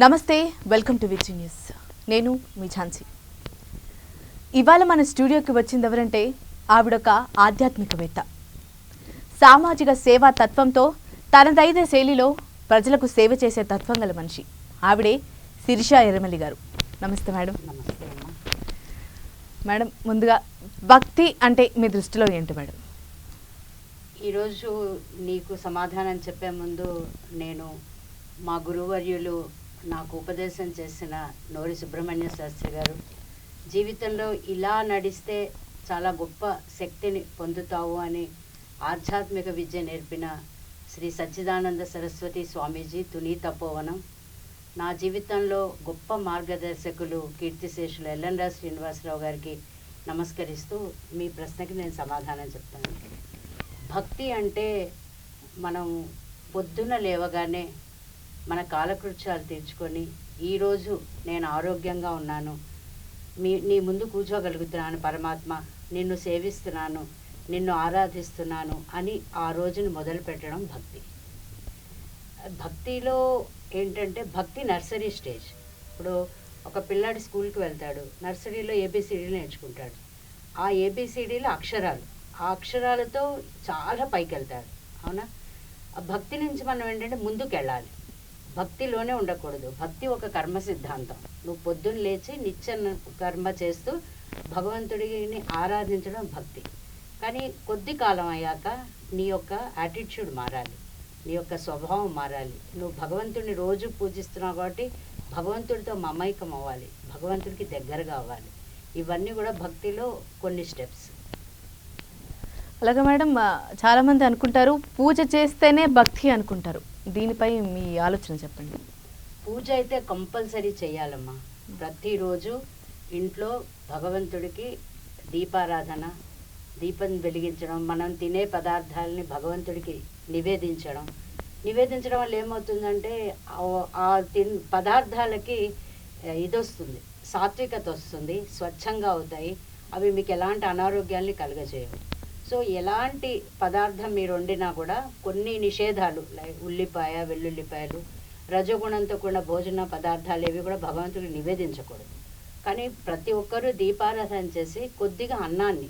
నమస్తే, welcome to VG news. నేను మీ ఝాన్సీ. ఇవాళ మన స్టూడియోకి వచ్చింది ఎవరంటే ఆవిడొక ఆధ్యాత్మికవేత్త. సామాజిక సేవా తత్వంతో తనదైన శైలిలో ప్రజలకు సేవ చేసే తత్వం గల మనిషి. ఆవిడే శిరీష ఎర్రమల్లి గారు. నమస్తే మేడం. నమస్తే అమ్మా. మేడం, ముందుగా భక్తి అంటే మీ దృష్టిలో ఏంటి మేడం? ఈరోజు నీకు సమాధానం చెప్పే ముందు నేను మా గురువర్యులు నాకు ఉపదేశం చేసిన నోరి సుబ్రహ్మణ్య శాస్త్రి గారు, జీవితంలో ఇలా నడిస్తే చాలా గొప్ప శక్తిని పొందుతావు అని ఆధ్యాత్మిక విద్య నేర్పిన శ్రీ సచ్చిదానంద సరస్వతి స్వామీజీ తుని తపోవనం, నా జీవితంలో గొప్ప మార్గదర్శకులు కీర్తిశేషులు ఎల్ఎన్రా శ్రీనివాసరావు గారికి నమస్కరిస్తూ మీ ప్రశ్నకి నేను సమాధానం చెప్తాను. భక్తి అంటే మనం పొద్దున లేవగానే మన కాలకృత్యాలు తీర్చుకొని ఈరోజు నేను ఆరోగ్యంగా ఉన్నాను, నీ ముందు కూర్చోగలుగుతున్నాను పరమాత్మ, నిన్ను సేవిస్తున్నాను, నిన్ను ఆరాధిస్తున్నాను అని ఆ రోజును మొదలు పెట్టడం భక్తి. భక్తిలో ఏంటంటే భక్తి నర్సరీ స్టేజ్. ఇప్పుడు ఒక పిల్లాడి స్కూల్కి వెళ్తాడు, నర్సరీలో ఏబిసిడీలు నేర్చుకుంటాడు. ఆ ఏబిసిడీలు అక్షరాలు, ఆ అక్షరాలతో చాలా పైకి వెళ్తాడు. అవునా? ఆ భక్తి నుంచి మనం ఏంటంటే ముందుకు వెళ్ళాలి, భక్తిలోనే ఉండకూడదు. భక్తి ఒక కర్మ సిద్ధాంతం. నువ్వు పొద్దున్న లేచి నిత్య కర్మ చేస్తూ భగవంతుడిని ఆరాధించడం భక్తి. కానీ కొద్ది కాలం అయ్యాక నీ యొక్క యాటిట్యూడ్ మారాలి, నీ యొక్క స్వభావం మారాలి. నువ్వు భగవంతుడిని రోజు పూజిస్తున్నావు కాబట్టి భగవంతుడితో మమైకం అవ్వాలి, భగవంతుడికి దగ్గరగా అవ్వాలి. ఇవన్నీ కూడా భక్తిలో కొన్ని స్టెప్స్. అలాగే మేడం, చాలామంది అనుకుంటారు పూజ చేస్తేనే భక్తి అనుకుంటారు. దీనిపై మీ ఆలోచన చెప్పండి. పూజ అయితే కంపల్సరీ చేయాలమ్మా. ప్రతిరోజు ఇంట్లో భగవంతుడికి దీపారాధన, దీపం వెలిగించడం, మనం తినే పదార్థాలని భగవంతుడికి నివేదించడం వల్ల ఏమవుతుందంటే ఆ పదార్థాలకి ఇది వస్తుంది, సాత్వికత వస్తుంది, స్వచ్ఛంగా అవుతాయి, అవి మీకు ఎలాంటి అనారోగ్యాన్ని కలుగజేయవు. సో ఎలాంటి పదార్థం మీరు వండినా కూడా కొన్ని నిషేధాలు, లైక్ ఉల్లిపాయ, వెల్లుల్లిపాయలు, రజోగుణంతో కూడిన భోజన పదార్థాలు ఏవి కూడా భగవంతుడికి నివేదించకూడదు. కానీ ప్రతి ఒక్కరూ దీపారాధన చేసి కొద్దిగా అన్నాన్ని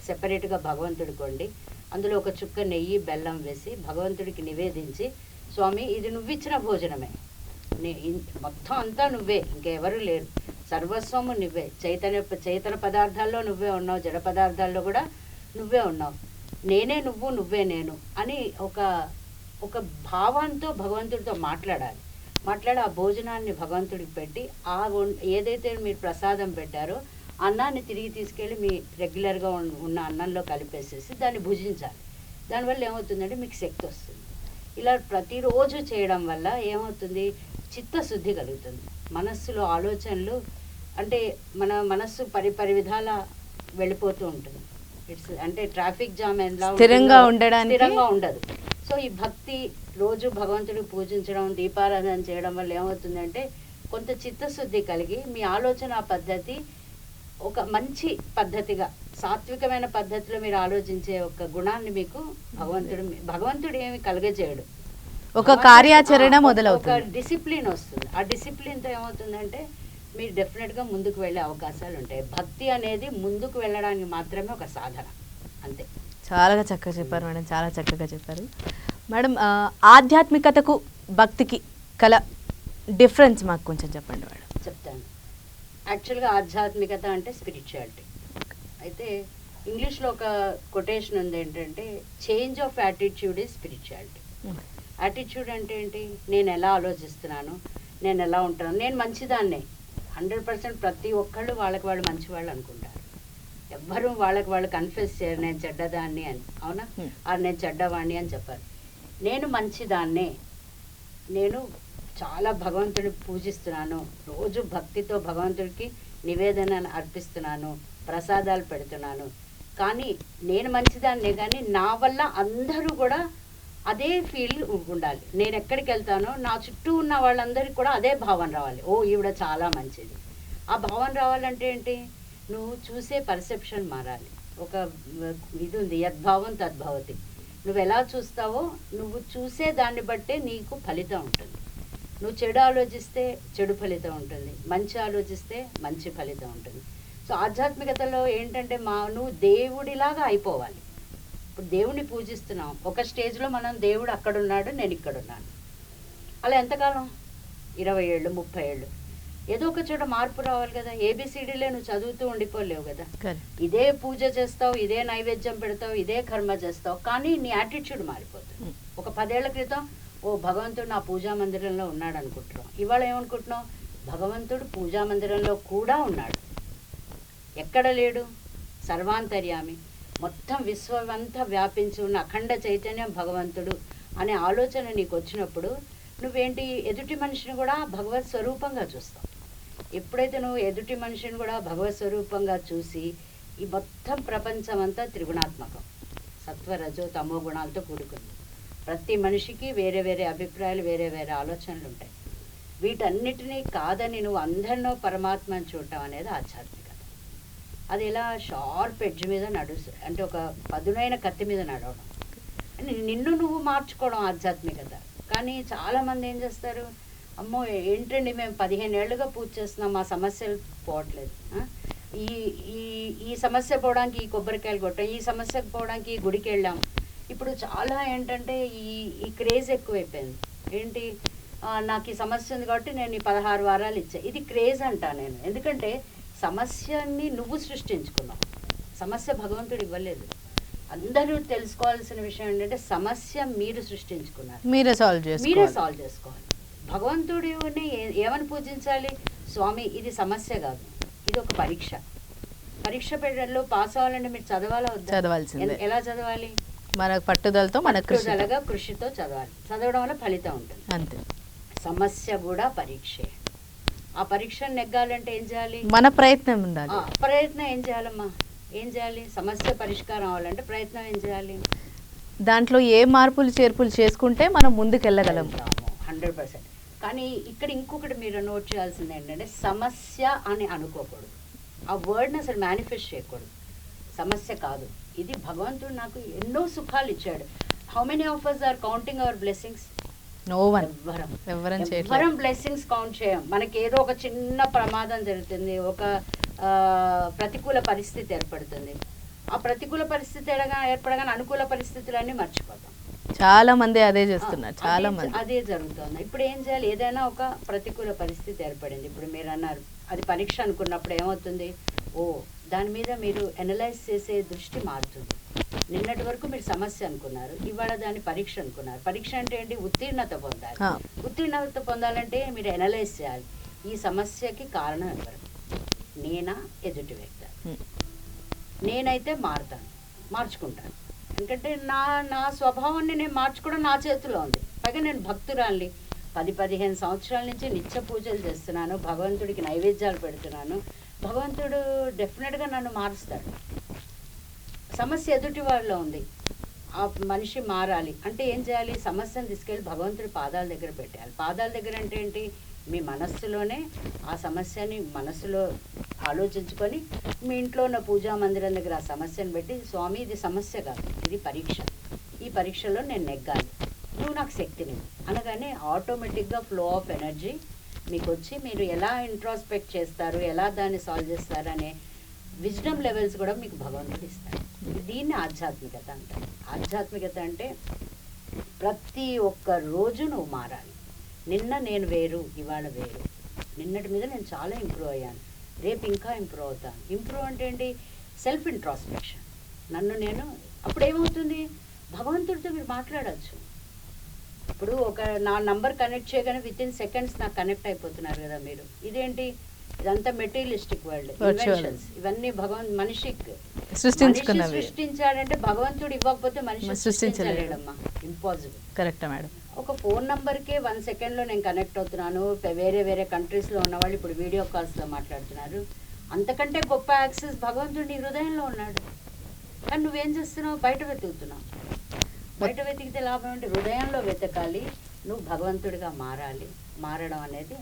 సెపరేట్గా భగవంతుడికి వండి అందులో ఒక చుక్క నెయ్యి, బెల్లం వేసి భగవంతుడికి నివేదించి, స్వామి ఇది నువ్విచ్చిన భోజనమే, మొత్తం అంతా నువ్వే, ఇంకెవరు లేరు, సర్వస్వము నువ్వే, చైతన్య పదార్థాల్లో నువ్వే ఉన్నావు, జడ పదార్థాల్లో కూడా నువ్వే ఉన్నావు, నేనే నువ్వు, నువ్వే నేను అని ఒక భావంతో భగవంతుడితో మాట్లాడాలి. ఆ భోజనాన్ని భగవంతుడికి పెట్టి ఏదైతే మీరు ప్రసాదం పెట్టారో అన్నాన్ని తిరిగి తీసుకెళ్ళి మీ రెగ్యులర్గా ఉన్న అన్నంలో కలిపేసేసి దాన్ని భుజించాలి. దానివల్ల ఏమవుతుందంటే మీకు శక్తి వస్తుంది. ఇలా ప్రతిరోజు చేయడం వల్ల ఏమవుతుంది, చిత్తశుద్ధి కలుగుతుంది. మనస్సులో ఆలోచనలు అంటే మన మనస్సు పరి విధాల వెళ్ళిపోతూ ఉంటుంది. అంటే ట్రాఫిక్ జామ్ ఎలా స్థిరంగా ఉండదు. సో ఈ భక్తి రోజు భగవంతుడికి పూజించడం, దీపారాధన చేయడం వల్ల ఏమవుతుందంటే కొంత చిత్తశుద్ధి కలిగి మీ ఆలోచన పద్ధతి ఒక మంచి పద్ధతిగా, సాత్వికమైన పద్ధతిలో మీరు ఆలోచించే ఒక గుణాన్ని మీకు భగవంతుడు ఏమి కలుగజేయడు, ఒక కార్యాచరణ మొదలవుతుంది, ఒక డిసిప్లిన్ వస్తుంది. ఆ డిసిప్లిన్తో ఏమవుతుందంటే మీరు డెఫినెట్గా ముందుకు వెళ్ళే అవకాశాలు ఉంటాయి. భక్తి అనేది ముందుకు వెళ్ళడానికి మాత్రమే ఒక సాధన, అంతే. చాలా చక్కగా చెప్పారు మేడం, చాలా చక్కగా చెప్పారు మేడం. ఆధ్యాత్మికతకు భక్తికి కల డిఫరెన్స్ మాకు కొంచెం చెప్పండి మేడం. చెప్తాను. యాక్చువల్గా ఆధ్యాత్మికత అంటే స్పిరిచువాలిటీ. అయితే ఇంగ్లీష్లో ఒక కొటేషన్ ఉంది ఏంటంటే, change of attitude is spirituality. Attitude అంటే ఏంటి? నేను ఎలా ఆలోచిస్తున్నాను, నేను ఎలా ఉంటాను, నేను మంచిదాన్నే. 100% ప్రతి ఒక్కళ్ళు వాళ్ళకి వాళ్ళు మంచివాళ్ళు అనుకుంటారు. ఎవ్వరూ వాళ్ళకి వాళ్ళు కన్ఫెస్ చేయరు నేను చెడ్డదాన్ని అని. అవునా? నేను చెడ్డవాణ్ణి అని చెప్పారు. నేను మంచిదాన్నే, నేను చాలా భగవంతుడిని పూజిస్తున్నాను, రోజు భక్తితో భగవంతుడికి నివేదన అర్పిస్తున్నాను, ప్రసాదాలు పెడుతున్నాను, కానీ నేను మంచిదాన్నే. కానీ నా వల్ల అందరూ కూడా అదే ఫీల్ ఉండాలి. నేను ఎక్కడికి వెళ్తానో నా చుట్టూ ఉన్న వాళ్ళందరికీ కూడా అదే భావన రావాలి, ఓ ఈవిడ చాలా మంచిది. ఆ భావన రావాలంటే ఏంటి? నువ్వు చూసే పర్సెప్షన్ మారాలి. ఒక ఇది ఉంది, యద్భావం తద్భవతి. నువ్వు ఎలా చూస్తావో నువ్వు చూసే దాన్ని బట్టే నీకు ఫలితం ఉంటుంది. నువ్వు చెడు ఆలోచిస్తే చెడు ఫలితం ఉంటుంది, మంచి ఆలోచిస్తే మంచి ఫలితం ఉంటుంది. సో ఆధ్యాత్మికతలో ఏంటంటే నువ్వు దేవుడిలాగా అయిపోవాలి. ఇప్పుడు దేవుడిని పూజిస్తున్నాం, ఒక స్టేజ్లో మనం దేవుడు అక్కడున్నాడు, నేను ఇక్కడున్నాను. అలా ఎంతకాలం? 20 ఏళ్ళు, 30 ఏళ్ళు. ఏదో ఒక చోట మార్పు రావాలి కదా. ఏబిసిడీలే నువ్వు చదువుతూ ఉండిపోలేవు కదా. ఇదే పూజ చేస్తావు, ఇదే నైవేద్యం పెడతావు, ఇదే కర్మ చేస్తావు, కానీ నీ యాటిట్యూడ్ మారిపోతుంది. ఒక 10 ఏళ్ల క్రితం భగవంతుడు నా పూజా మందిరంలో ఉన్నాడు అనుకుంటున్నాం. ఇవాళ ఏమనుకుంటున్నావు? భగవంతుడు పూజా మందిరంలో కూడా ఉన్నాడు. ఎక్కడ లేడు? సర్వాంతర్యామి, మొత్తం విశ్వమంతా వ్యాపించి ఉన్న అఖండ చైతన్యం భగవంతుడు అనే ఆలోచన నీకు వచ్చినప్పుడు నువ్వేంటి, ఎదుటి మనిషిని కూడా భగవత్ స్వరూపంగా చూస్తావు. ఎప్పుడైతే నువ్వు ఎదుటి మనిషిని కూడా భగవత్ స్వరూపంగా చూసి, ఈ మొత్తం ప్రపంచం అంతా త్రిగుణాత్మకం, సత్వ రజో తమో గుణాలతో కూడుకుంది. ప్రతి మనిషికి వేరే వేరే అభిప్రాయాలు, వేరే వేరే ఆలోచనలు ఉంటాయి. వీటన్నిటినీ కాదని నువ్వు అందరినో పరమాత్మని చూడటం అనేది ఆధ్యాత్మికత. అది ఎలా షార్ప్ ఎడ్జ్ మీద అంటే ఒక పదునైన కత్తి మీద నడవడం, నిన్ను నువ్వు మార్చుకోవడం ఆధ్యాత్మికత. కానీ చాలామంది ఏం చేస్తారు, అమ్మో ఏంటండి మేము 15 ఏళ్ళుగా పూజ చేస్తున్నాం, మా సమస్యలు పోవట్లేదు, ఈ ఈ ఈ సమస్య పోవడానికి ఈ కొబ్బరికాయలు కొట్టాం, ఈ సమస్యకు పోవడానికి ఈ గుడికి వెళ్ళాం. ఇప్పుడు చాలా ఏంటంటే ఈ క్రేజ్ ఎక్కువైపోయింది. ఏంటి, నాకు ఈ సమస్య ఉంది కాబట్టి నేను ఈ 16 వారాలు ఇచ్చా. ఇది క్రేజ్ అంటా నేను. ఎందుకంటే సమస్యని నువ్వు సృష్టించుకున్నావు, సమస్య భగవంతుడు ఇవ్వలేదు. అందరూ తెలుసుకోవాల్సిన విషయం ఏంటంటే సమస్య మీరు సృష్టించుకున్నారు, మీరే సాల్వ్ చేసుకోవాలి. భగవంతుడిని ఏమని పూజించాలి? స్వామి, ఇది సమస్య కాదు, ఇది ఒక పరీక్ష. పరీక్ష పెట్టడంలో పాస్ అవ్వాలంటే మీరు చదవాలా వద్దా? చదవాల్సిందే. ఎలా చదవాలి? మన పట్టుదలగా కృషితో చదవాలి. చదవడం వల్ల ఫలితం ఉంటుంది అంతే. సమస్య కూడా పరీక్షే. ఆ పరీక్షను నెగ్గాలంటే ఏం చేయాలి? మన ప్రయత్నం ఉండాలి. ప్రయత్నం ఏం చేయాలమ్మా? ఏం చేయాలి? సమస్య పరిష్కారం అవ్వాలంటే ప్రయత్నం ఏం చేయాలి? దాంట్లో ఏ మార్పులు చేర్పులు చేసుకుంటే మనం ముందుకు వెళ్ళగలం 100%. కానీ ఇక్కడ ఇంకొకటి మీరు నోట్ చేయాల్సింది ఏంటంటే సమస్య అని అనుకోకూడదు. ఆ వర్డ్ని అసలు మేనిఫెస్ట్ చేయకూడదు. సమస్య కాదు, ఇది భగవంతుడు నాకు ఎన్నో సుఖాలు ఇచ్చాడు. How many of us are counting our blessings? No one. ఎవరం బ్లెస్సింగ్స్ కౌంట్ చేయం. మనకి ఏదో ఒక చిన్న ప్రమాదం జరుగుతుంది, ఒక ప్రతికూల పరిస్థితి ఏర్పడుతుంది. ఆ ప్రతికూల పరిస్థితి ఏర్పడగానే అనుకూల పరిస్థితులన్నీ మర్చిపోతాం. చాలా మంది అదే చేస్తున్నారు, చాలా మంది అదే జరుగుతుంది. ఇప్పుడు ఏం చేయాలి? ఏదైనా ఒక ప్రతికూల పరిస్థితి ఏర్పడింది, ఇప్పుడు మీరు అన్నారు అది పరీక్ష అనుకున్నప్పుడు ఏమవుతుంది? దాని మీద మీరు అనలైజ్ చేసే దృష్టి మారుతుంది. నిన్నటి వరకు మీరు సమస్య అనుకున్నారు, ఇవాళ దాన్ని పరీక్ష అనుకున్నారు. పరీక్ష అంటే ఏంటి? ఉత్తీర్ణత పొందాలి. ఉత్తీర్ణత పొందాలంటే మీరు అనలైజ్ చేయాలి, ఈ సమస్యకి కారణం ఎవరు? నేనా, ఎదుటి వ్యక్తి? నేనైతే మార్చుకుంటాను. ఎందుకంటే నా స్వభావాన్ని నేను మార్చుకోవడం నా చేతిలో ఉంది. పైగా నేను భక్తురాల్ని, 10-15 సంవత్సరాల నుంచి నిత్య పూజలు చేస్తున్నాను, భగవంతుడికి నైవేద్యాలు పెడుతున్నాను. భగవంతుడు డెఫినెట్గా నన్ను మారుస్తాడు. సమస్య ఎదుటి వాళ్ళలో ఉంది, ఆ మనిషి మారాలి అంటే ఏం చేయాలి? సమస్యను తీసుకెళ్ళి భగవంతుడి పాదాల దగ్గర పెట్టాలి. పాదాల దగ్గర అంటే ఏంటి? మీ మనస్సులోనే ఆ సమస్యని మనసులో ఆలోచించుకొని మీ ఇంట్లో ఉన్న పూజా మందిరం దగ్గర ఆ సమస్యను పెట్టి, స్వామి ఇది సమస్య కాదు, ఇది పరీక్ష, ఈ పరీక్షలో నేను నెగ్గాలి, నువ్వు నాకు శక్తిని అనగానే ఆటోమేటిక్గా ఫ్లో ఆఫ్ ఎనర్జీ మీకు వచ్చి మీరు ఎలా ఇంట్రాస్పెక్ట్ చేస్తారు, ఎలా దాన్ని సాల్వ్ చేస్తారు అనే విజ్డమ్ లెవెల్స్ కూడా మీకు భగవంతుడు ఇస్తారు. దీన్ని ఆధ్యాత్మికత అంటారు. ఆధ్యాత్మికత అంటే ప్రతి ఒక్క రోజు నువ్వు మారాలి. నిన్న నేను వేరు, ఇవాళ వేరు. నిన్నటి మీద నేను చాలా ఇంప్రూవ్ అయ్యాను, రేపు ఇంకా ఇంప్రూవ్ అవుతాను. ఇంప్రూవ్ అంటే ఏంటి? Self introspection. నన్ను నేను అప్పుడు ఏమవుతుంది? భగవంతుడితో మీరు మాట్లాడచ్చు. ఇప్పుడు నా నంబర్ కనెక్ట్ చేయగానే వితిన్ సెకండ్స్ నాకు కనెక్ట్ అయిపోతున్నారు కదా మీరు. ఇదేంటి? ఇదంతా మెటీరియలిస్టిక్ వరల్డ్, ఇన్వెన్షన్స్, ఇవన్నీ మనిషి సృష్టించాడంటే భగవంతుడు ఇవ్వకపోతే మనిషి సృష్టించలేడమ్మా, ఇంపాసిబుల్. Correct madam. ఒక ఫోన్ నంబర్కే 1 సెకండ్లో నేను కనెక్ట్ అవుతున్నాను. వేరే వేరే కంట్రీస్లో ఉన్నవాళ్ళు ఇప్పుడు వీడియో కాల్స్లో మాట్లాడుతున్నారు. అంతకంటే గొప్ప యాక్సెస్ భగవంతుడి హృదయంలో ఉన్నాడు. కానీ నువ్వేం చేస్తున్నావు? బయట వెతుకుతున్నావు. బయట వెతికితే లాభం ఏంటి? హృదయంలో వెతకాలి. నువ్వు భగవంతుడిగా మారాలి. మారడం అనేది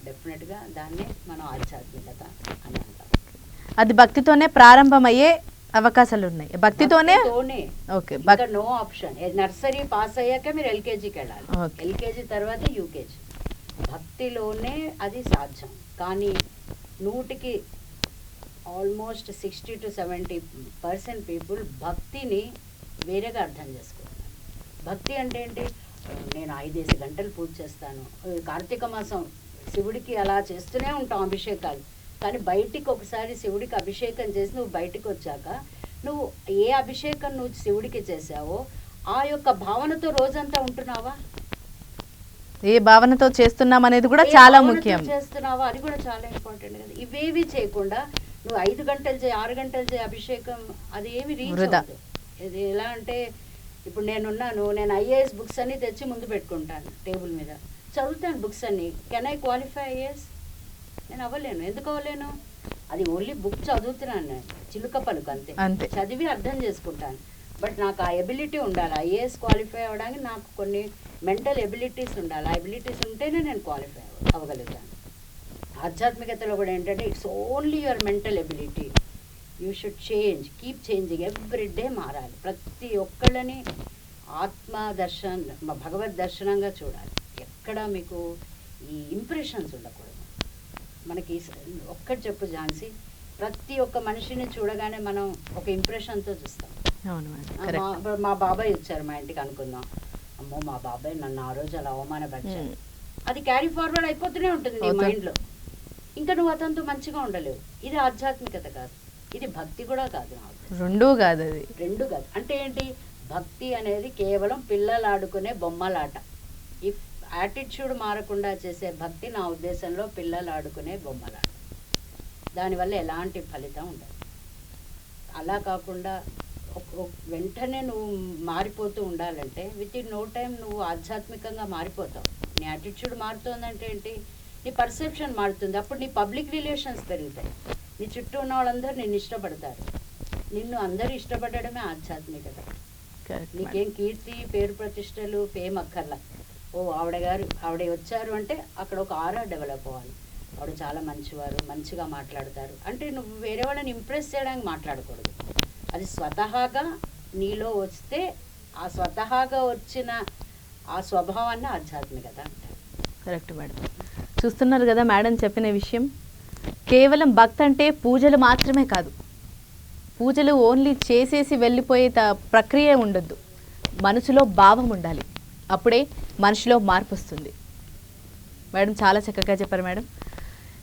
డెఫినెట్గా దాన్నే మనం ఆధ్యాత్మికత అని అంటాం. అది భక్తితోనే ప్రారంభమయ్యే అవకాశాలు ఉన్నాయి. భక్తితోనే okay, no option. Nursery pass అయ్యాక మీరు ఎల్కేజీకి వెళ్ళాలి. ఎల్కేజీ తర్వాత యూకేజీ. భక్తిలోనే అది సాధ్యం. కానీ 100కి ఆల్మోస్ట్ 60-70% పీపుల్ భక్తిని వేరేగా అర్థం చేసుకుంటారు. భక్తి అంటే ఏంటి? నేను 5 గంటలు పూజ చేస్తాను, కార్తీక మాసం శివుడికి అలా చేస్తూనే ఉంటాం అభిషేకాలు. కానీ బయటికి ఒకసారి శివుడికి అభిషేకం చేసి నువ్వు బయటికి వచ్చాక నువ్వు ఏ అభిషేకం నువ్వు శివుడికి చేసావో ఆ యొక్క భావనతో రోజంతా ఉంటున్నావా? ఏ భావనతో చేస్తున్నాం అనేది కూడా చాలా ముఖ్యం. చేస్తున్నావా అది కూడా చాలా ఇంపార్టెంట్ కదా. ఇవేవి చేయకుండా నువ్వు 5 గంటలు చేయి, 6 గంటలు చేయి అభిషేకం, అది ఏమి రీచ్ అవ్వదు. ఇది ఎలా అంటే ఇప్పుడు నేను ఐఏఎస్ బుక్స్ అన్ని తెచ్చి ముందు పెట్టుకుంటాను టేబుల్ మీద, చదువుతాను బుక్స్ అన్ని. Can I qualify IAS? నేను అవ్వలేను. ఎందుకు అవ్వలేను? అది ఓన్లీ బుక్ చదువుతున్నాను నేను, చిలుక పలుకు అంతే, చదివి అర్థం చేసుకుంటాను. బట్ నాకు ఆ ఎబిలిటీ ఉండాలి. ఐఏఎస్ క్వాలిఫై అవ్వడానికి నాకు కొన్ని మెంటల్ ఎబిలిటీస్ ఉండాలి. ఆ ఎబిలిటీస్ ఉంటేనే నేను క్వాలిఫై అవ్వగలుగుతాను. ఆధ్యాత్మికతలో కూడా ఏంటంటే it's only your mental ability. You should change, keep changing, every day మారాలి. ప్రతి ఒక్కళ్ళని ఆత్మ భగవద్ దర్శనంగా చూడాలి. ఎక్కడ మీకు ఈ ఇంప్రెషన్స్ ఉండకూడదు. మనకి ఒక్కటి చెప్పు ఝాన్సీ, ప్రతి ఒక్క మనిషిని చూడగానే మనం ఒక ఇంప్రెషన్తో చూస్తాం. మా బాబాయ్ వచ్చారు మా ఇంటికి అనుకుందాం, అమ్మో మా బాబాయ్ నన్ను ఆ రోజు అలా అవమానపరిచారు. అది క్యారీ ఫార్వర్డ్ అయిపోతూనే ఉంటుంది నీ మైండ్లో. ఇంకా నువ్వు అతనితో మంచిగా ఉండలేవు. ఇది ఆధ్యాత్మికత కాదు, ఇది భక్తి కూడా కాదు. రెండూ కాదు. అంటే ఏంటి? భక్తి అనేది కేవలం పిల్లలు ఆడుకునే బొమ్మలాట. ఈ యాటిట్యూడ్ మారకుండా చేసే భక్తి నా ఉద్దేశంలో పిల్లలు ఆడుకునే బొమ్మలాట. దానివల్ల ఎలాంటి ఫలితం ఉండదు. అలా కాకుండా వెంటనే నువ్వు మారిపోతూ ఉండాలంటే విత్ ఇన్ నో టైం నువ్వు ఆధ్యాత్మికంగా మారిపోతావు. నీ యాటిట్యూడ్ మారుతుందంటే ఏంటి? నీ పర్సెప్షన్ మారుతుంది. అప్పుడు నీ పబ్లిక్ రిలేషన్స్ పెరుగుతాయి. నీ చుట్టూ ఉన్న వాళ్ళందరూ నిన్ను ఇష్టపడతారు. నిన్ను అందరూ ఇష్టపడడమే ఆధ్యాత్మికత. నీకేం కీర్తి, పేరు, ప్రతిష్టలు, ఫేమ్ అక్కర్లా. ఓ ఆవిడ వచ్చారు అంటే అక్కడ ఒక ఆరా డెవలప్ అవ్వాలి. ఆవిడ చాలా మంచివారు, మంచిగా మాట్లాడతారు అంటే నువ్వు వేరే వాళ్ళని ఇంప్రెస్ చేయడానికి మాట్లాడకూడదు. అది స్వతహాగా నీలో వస్తే ఆ స్వతహాగా వచ్చిన ఆ స్వభావాన్ని ఆధ్యాత్మికత అంటారు. Correct madam. చూస్తున్నారు కదా మేడం చెప్పిన విషయం. కేవలం భక్తి అంటే పూజలు మాత్రమే కాదు. పూజలు ఓన్లీ చేసేసి వెళ్ళిపోయే ప్రక్రియ ఉండొద్దు. మనసులో భావం ఉండాలి. అప్పుడే మనిషిలో మార్పు వస్తుంది. మేడం చాలా చక్కగా చెప్పారు మేడం.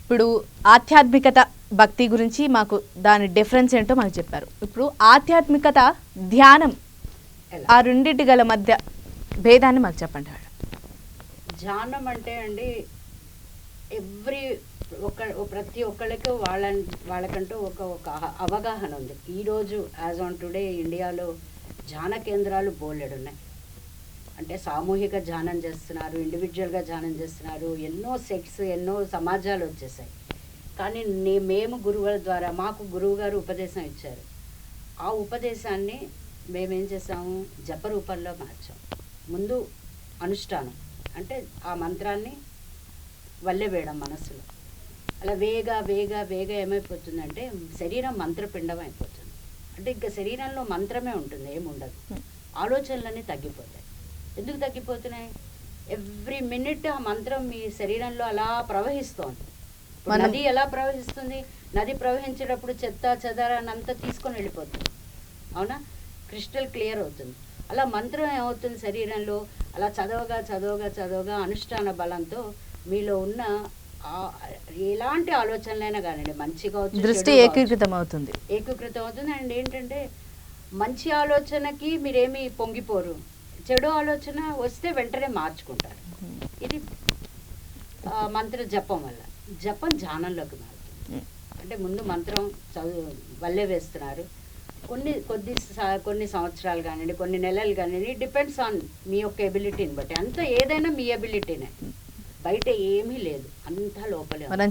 ఇప్పుడు ఆధ్యాత్మికత, భక్తి గురించి మాకు దాని డిఫరెన్స్ ఏంటో మాకు చెప్పారు. ఇప్పుడు ఆధ్యాత్మికత, ధ్యానం, ఆ రెండింటి గల మధ్య భేదాన్ని మాకు చెప్పండి మేడం. ధ్యానం అంటే అండి ప్రతి ఒక్కళ్ళకి వాళ్ళకంటూ ఒక అవగాహన ఉంది. ఈరోజు యాజ్ ఆన్ టుడే ఇండియాలో ధ్యాన కేంద్రాలు బోలెడున్నాయి. అంటే సామూహిక ధ్యానం చేస్తున్నారు, ఇండివిజువల్గా ధ్యానం చేస్తున్నారు. ఎన్నో సెక్ట్స్, ఎన్నో సమాజాలు వచ్చేసాయి. కానీ మేము గురువుల ద్వారా మాకు గురువు గారు ఉపదేశం ఇచ్చారు. ఆ ఉపదేశాన్ని మేమేం చేసాము? జప రూపంలో మార్చాం. ముందు అనుష్ఠానం అంటే ఆ మంత్రాన్ని వల్లెవేయడం మనస్సులో. అలా వేగ ఏమైపోతుందంటే శరీరం మంత్రపిండం అయిపోతుంది. అంటే ఇంకా శరీరంలో మంత్రమే ఉంటుంది, ఏముండదు. ఆలోచనలన్నీ తగ్గిపోతాయి. ఎందుకు తగ్గిపోతున్నాయి? ఎవ్రీ మినిట్ ఆ మంత్రం మీ శరీరంలో అలా ప్రవహిస్తోంది. నది ఎలా ప్రవహిస్తుంది? నది ప్రవహించేటప్పుడు చెత్త చెదారాన్నంతా తీసుకొని వెళ్ళిపోతుంది, అవునా? క్రిస్టల్ క్లియర్ అవుతుంది. అలా మంత్రం ఏమవుతుంది శరీరంలో? అలా చదవగా అనుష్ఠాన బలంతో మీలో ఉన్న ఎలాంటి ఆలోచనలైనా కానివ్వండి, మంచిగా దృష్టి ఏకీకృతం అవుతుంది. అండ్ ఏంటంటే మంచి ఆలోచనకి మీరేమి పొంగిపోరు, చెడు ఆలోచన వస్తే వెంటనే మార్చుకుంటారు. ఇది మంత్ర జపం వల్ల. జపం ధ్యానంలోకి మారుతుంది. అంటే ముందు మంత్రం వల్లే వేస్తున్నారు. కొన్ని సంవత్సరాలు కానివ్వండి, కొన్ని నెలలు కానివ్వండి, డిపెండ్స్ ఆన్ మీ యొక్క ఎబిలిటీని బట్టి. అంతా ఏదైనా మీ ఎబిలిటీనే, బయట ఏమీ లేదు, అంతా లోపలే. మనం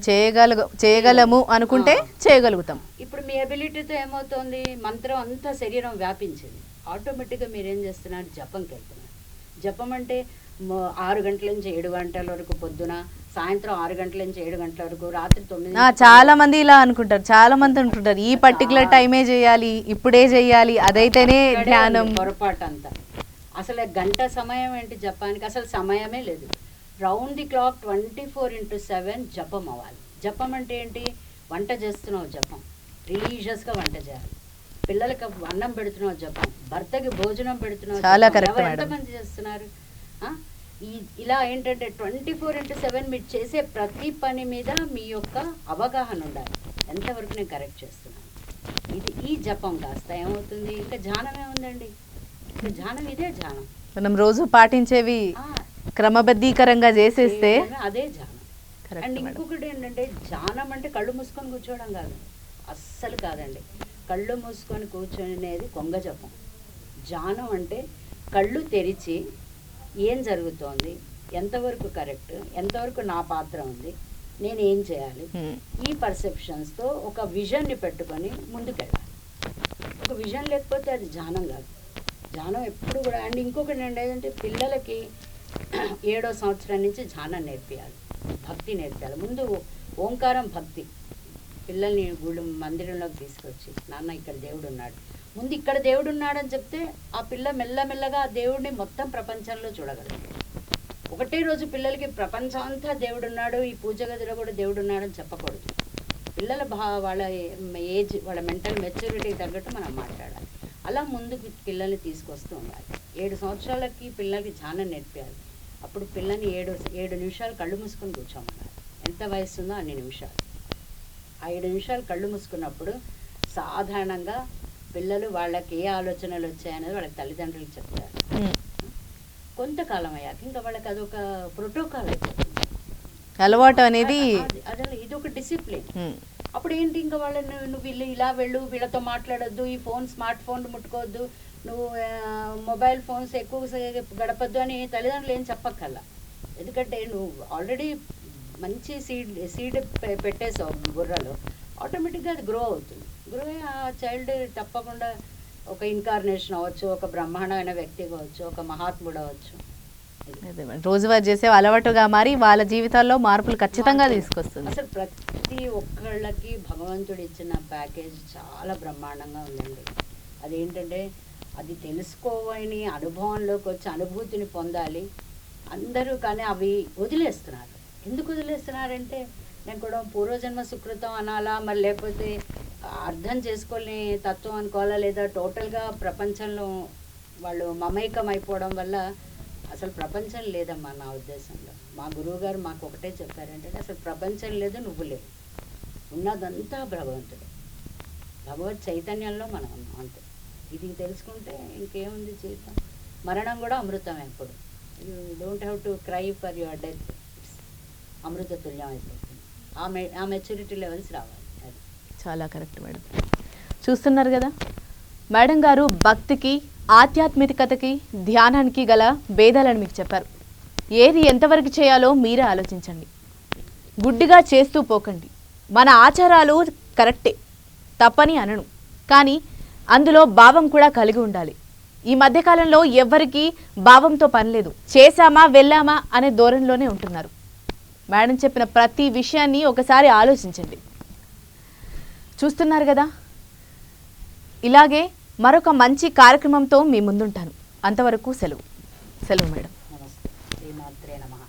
చేయగలము అనుకుంటే చేయగలుగుతాం. ఇప్పుడు మీ ఎబిలిటీతో ఏమవుతుంది? మంత్రం అంతా శరీరం వ్యాపించింది. ఆటోమేటిక్గా మీరేం చేస్తున్నారు? జపంకి వెళ్తున్నారు. జపం అంటే 6 గంటల నుంచి 7 గంటల వరకు పొద్దున, సాయంత్రం 6 గంటల నుంచి 7 గంటల వరకు, రాత్రి 9. చాలా మంది ఇలా అనుకుంటారు. చాలా మంది అనుకుంటారు ఈ పర్టికులర్ టైమే చేయాలి, ఇప్పుడే చేయాలి, అదైతేనే ధ్యానం. పొరపాటు అంతా. అసలు గంట సమయం ఏంటి జపానికి? అసలు సమయమే లేదు. రౌండ్ ది క్లాక్ 24/7 జపం అవ్వాలి. జపం అంటే ఏంటి? వంట చేస్తున్నావు జపం, రిలీజియస్గా వంట చేయాలి. పిల్లలకి అన్నం పెడుతున్నావు జపం, భర్తకి భోజనం పెడుతున్నావు చాలా జపం. Correct madam. ఎంతమంది చేస్తున్నారు? ఇలా ఏంటంటే 24/7 మీరు చేసే ప్రతి పని మీద మీ యొక్క అవగాహన ఉండాలి. ఎంతవరకు నేను కరెక్ట్ చేస్తున్నాను. ఈ జపం కాస్త ఏమవుతుంది, ఇంకా ధ్యానమే ఉందండి. ఇంకా ధ్యానం ఇదే ధ్యానం. మనం రోజు పాటించేవి ఆ, క్రమబద్ధీకరంగా చేసేస్తే అదే ధ్యానం. Correct and madam. ఇంకొకటి ఏంటంటే ధ్యానం అంటే కళ్ళు మూసుకొని కూర్చోవడం కాదు, అస్సలు కాదండి. కళ్ళు మూసుకొని కూర్చొనేది కొంగ జపం. ధ్యానం అంటే కళ్ళు తెరిచి ఏం జరుగుతోంది, ఎంతవరకు కరెక్ట్, ఎంతవరకు నా పాత్ర ఉంది, నేను ఏం చేయాలి, ఈ పర్సెప్షన్స్తో ఒక విజన్ని పెట్టుకొని ముందుకెళ్ళాలి. ఒక విజన్ లేకపోతే అది ధ్యానం కాదు. ధ్యానం ఎప్పుడు కూడా. అండ్ ఇంకొకటి ఏంటంటే పిల్లలకి 7వ సంవత్సరం నుంచి ధ్యానం నేర్పియాలి, భక్తి నేర్పియాలి. ముందు ఓంకారం భక్తి. పిల్లల్ని గుళ్ళు మందిరంలోకి తీసుకొచ్చి, నాన్న ఇక్కడ దేవుడు ఉన్నాడు, ముందు ఇక్కడ దేవుడు ఉన్నాడని చెప్తే ఆ పిల్ల మెల్లమెల్లగా ఆ దేవుడిని మొత్తం ప్రపంచంలో చూడగలరు. ఒకటే రోజు పిల్లలకి ప్రపంచం అంతా దేవుడు ఉన్నాడు, ఈ పూజ గదిలో కూడా దేవుడు ఉన్నాడని చెప్పకూడదు. పిల్లల వాళ్ళ ఏజ్, వాళ్ళ మెంటల్ మెచ్యూరిటీకి తగ్గట్టు మనం మాట్లాడాలి. అలా ముందుకు పిల్లల్ని తీసుకొస్తూ ఉండాలి. 7 సంవత్సరాలకి పిల్లలకి ధ్యానం నేర్పియాలి. అప్పుడు పిల్లని 7 నిమిషాలు కళ్ళు మూసుకొని కూర్చోమన్నారు. ఎంత వయసు ఉందో అన్ని నిమిషాలు. ఆ 7 నిమిషాలు కళ్ళు మూసుకున్నప్పుడు సాధారణంగా పిల్లలు వాళ్ళకి ఏ ఆలోచనలు వచ్చాయనేది వాళ్ళకి తల్లిదండ్రులకు చెప్తారు. కొంతకాలం అయ్యాక ఇంకా వాళ్ళకి అదొక ప్రోటోకాల్ అయిపోతుంది, అలవాటు అనేది. అదే ఇది ఒక డిసిప్లిన్. అప్పుడు ఏంటి, ఇంకా వాళ్ళని నువ్వు వీళ్ళు ఇలా వెళ్ళు, వీళ్ళతో మాట్లాడొద్దు, ఈ స్మార్ట్ ఫోన్ ముట్టుకోవద్దు, నువ్వు మొబైల్ ఫోన్స్ ఎక్కువ గడపద్దు అని తల్లిదండ్రులు ఏం చెప్పక్కల్లా. ఎందుకంటే నువ్వు ఆల్రెడీ మంచి సీడ్ పెట్టేసావు బుర్రలో, ఆటోమేటిక్గా అది గ్రో అవుతుంది. గ్రో అయ్యి ఆ చైల్డ్ తప్పకుండా ఒక ఇన్కార్నేషన్ అవ్వచ్చు, ఒక బ్రహ్మాండమైన వ్యక్తి కావచ్చు, ఒక మహాత్ముడు అవ్వచ్చు. రోజువారీ చేసే అలవాటుగా మారి వాళ్ళ జీవితాల్లో మార్పులు ఖచ్చితంగా తీసుకొస్తుంది. అసలు ప్రతి ఒక్కళ్ళకి భగవంతుడు ఇచ్చిన ప్యాకేజ్ చాలా బ్రహ్మాండంగా ఉందండి. అదేంటంటే అది తెలుసుకోవని అనుభవంలోకి వచ్చి అనుభూతిని పొందాలి అందరూ. కానీ అవి వదిలేస్తున్నారు. ఎందుకు వదిలేస్తున్నారంటే, నేను కూడా పూర్వజన్మ సుకృతం అనాలా, మరి లేకపోతే అర్థం చేసుకోలేని తత్వం అనుకోవాలా, లేదా టోటల్గా ప్రపంచంలో వాళ్ళు మమైకం అయిపోవడం వల్ల అసలు ప్రపంచం లేదమ్మా నా ఉద్దేశంలో. మా గురువుగారు మాకు ఒకటే చెప్పారంటే, అసలు ప్రపంచం లేదు, నువ్వు లేవు, ఉన్నదంతా భగవంతుడు, భగవత్ చైతన్యంలో మనం ఉన్నాం అంతే. ఇది తెలుసుకుంటే ఇంకేముంది జీవితం. మరణం కూడా అమృతమే. అప్పుడు you don't have to cry for your death. అమృత తుల్యం అయిపోతుంది. ఆ మెచ్యూరిటీ లెవెల్స్ రావాలి. అది చాలా కరెక్ట్ మేడం. చూస్తున్నారు కదా మేడం గారు, భక్తికి, ఆధ్యాత్మికతకి, ధ్యానానికి గల భేదాలను మీకు చెప్పారు. ఏది ఎంతవరకు చేయాలో మీరే ఆలోచించండి. గుడ్డిగా చేస్తూ పోకండి. మన ఆచారాలు కరెక్టే, తప్పని అనను, కానీ అందులో భావం కూడా కలిగి ఉండాలి. ఈ మధ్యకాలంలో ఎవ్వరికీ భావంతో పని లేదు. చేశామా వెళ్ళామా అనే ధోరణిలోనే ఉంటున్నారు. మేడం చెప్పిన ప్రతి విషయాన్ని ఒకసారి ఆలోచించండి. చూస్తున్నారు కదా, ఇలాగే మరొక మంచి కార్యక్రమంతో మీ ముందుంటాను. అంతవరకు సెలవు. సెలవు మేడం. నమస్తే. శ్రీమాత్రే నమః.